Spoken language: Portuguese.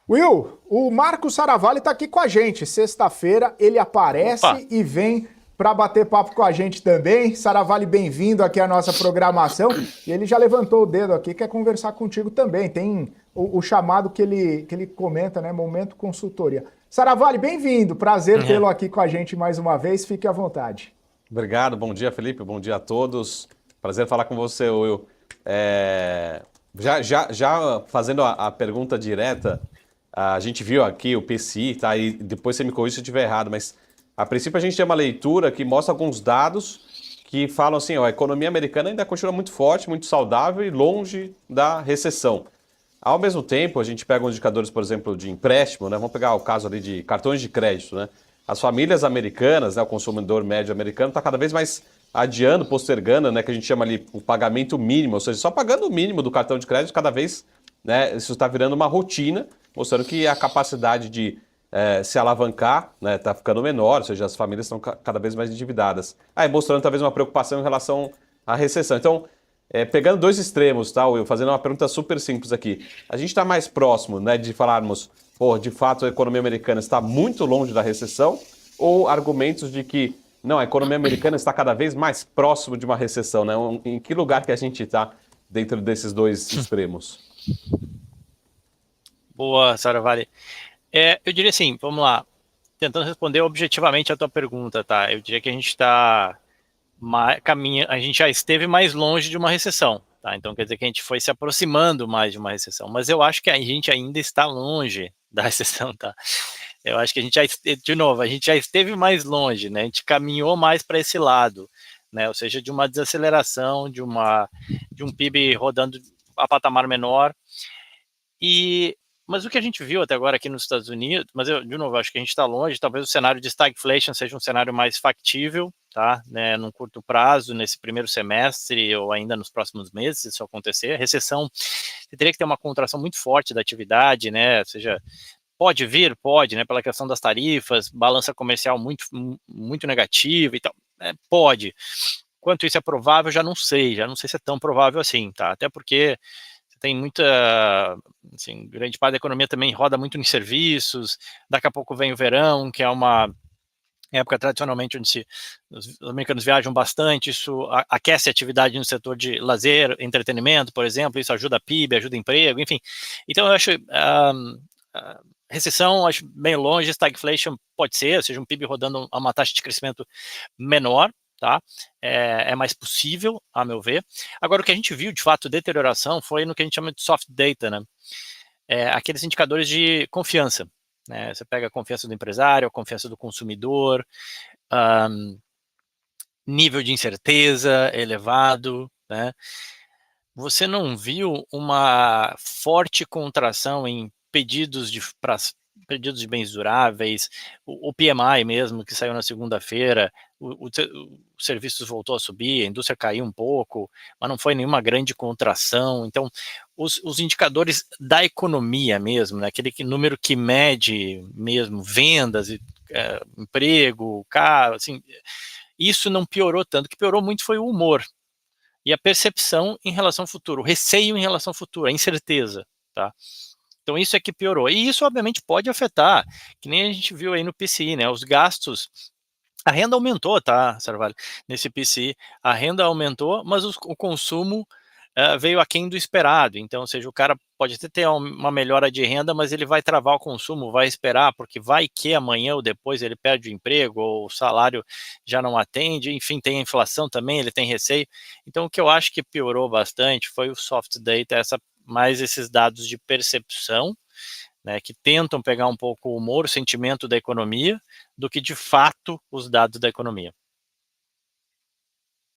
Will, o Marco Saravalli está aqui com a gente. Sexta-feira ele Opa, aparece e vem para bater papo com a gente também. Saravalli, bem-vindo aqui à nossa programação. E ele já levantou o dedo aqui, quer conversar contigo também. Tem o chamado que ele comenta, né? Momento consultoria. Saravalli, bem-vindo. Prazer é, tê-lo aqui com a gente mais uma vez. Fique à vontade. Obrigado, bom dia, Felipe, bom dia a todos. Prazer falar com você, Will. É, já fazendo a pergunta direta, a gente viu aqui o PCI, tá? E depois você me corrige se eu estiver errado, mas a princípio a gente tem uma leitura que mostra alguns dados que falam assim, ó, a economia americana ainda continua muito forte, muito saudável e longe da recessão. Ao mesmo tempo, a gente pega os indicadores, por exemplo, de empréstimo, né? Vamos pegar o caso ali de cartões de crédito, né? As famílias americanas, né, o consumidor médio americano está cada vez mais adiando, postergando, né, que a gente chama ali o pagamento mínimo, ou seja, só pagando o mínimo do cartão de crédito cada vez, né, isso está virando uma rotina, mostrando que a capacidade de se alavancar, né, está ficando menor, ou seja, as famílias estão cada vez mais endividadas. Aí mostrando talvez uma preocupação em relação à recessão. Então, pegando dois extremos, tá, Will? Fazendo uma pergunta super simples aqui. A gente está mais próximo, né, de falarmos, pô, de fato a economia americana está muito longe da recessão, ou argumentos de que, não, a economia americana está cada vez mais próximo de uma recessão, né? Em que lugar que a gente está dentro desses dois extremos? boa, Sara Vale. Eu diria assim, vamos lá, tentando responder objetivamente a tua pergunta, tá? Eu diria que a gente está a gente já esteve mais longe de uma recessão, tá? Então quer dizer que a gente foi se aproximando mais de uma recessão, mas eu acho que a gente ainda está longe da recessão, tá? Eu acho que a gente de novo, a gente já esteve mais longe, né? A gente caminhou mais para esse lado, né? Ou seja, de uma desaceleração, de um PIB rodando a patamar menor. Mas o que a gente viu até agora aqui nos Estados Unidos, mas eu, de novo, acho que a gente está longe, talvez o cenário de stagflation seja um cenário mais factível, tá, né, num curto prazo, nesse primeiro semestre ou ainda nos próximos meses, se isso acontecer. A recessão, você teria que ter uma contração muito forte da atividade, né, ou seja, pode vir, pode, né, pela questão das tarifas, balança comercial muito negativa e tal, pode. Quanto isso é provável, já não sei se é tão provável assim, tá, até porque tem muita, assim, grande parte da economia também roda muito em serviços, daqui a pouco vem o verão, que é uma época tradicionalmente onde os americanos viajam bastante, isso aquece a atividade no setor de lazer, entretenimento, por exemplo, isso ajuda a PIB, ajuda emprego, enfim. Então eu acho, recessão, acho bem longe, stagflation pode ser, ou seja, um PIB rodando a uma taxa de crescimento menor, tá? É mais possível, a meu ver. Agora, o que a gente viu, de fato, deterioração foi no que a gente chama de soft data, né? Aqueles indicadores de confiança, né? Você pega a confiança do empresário, a confiança do consumidor, um, nível de incerteza elevado, né? Você não viu uma forte contração em pedidos de bens duráveis, o PMI mesmo, que saiu na segunda-feira, o serviços voltou a subir, a indústria caiu um pouco, mas não foi nenhuma grande contração. Então, os indicadores da economia mesmo, né, aquele número que mede mesmo vendas, emprego, carro, assim, isso não piorou tanto. O que piorou muito foi o humor e a percepção em relação ao futuro, o receio em relação ao futuro, a incerteza, tá? Então isso é que piorou. E isso, obviamente, pode afetar, que nem a gente viu aí no PCI, né? Os gastos, a renda aumentou, tá, Sarvalho? Nesse PCI, a renda aumentou, mas o consumo veio aquém do esperado. Então, ou seja, o cara pode até ter uma melhora de renda, mas ele vai travar o consumo, vai esperar, porque vai que amanhã ou depois ele perde o emprego, ou o salário já não atende, enfim, tem a inflação também, ele tem receio. Então, o que eu acho que piorou bastante foi o soft data, mais esses dados de percepção, né, que tentam pegar um pouco o humor, o sentimento da economia, do que de fato os dados da economia.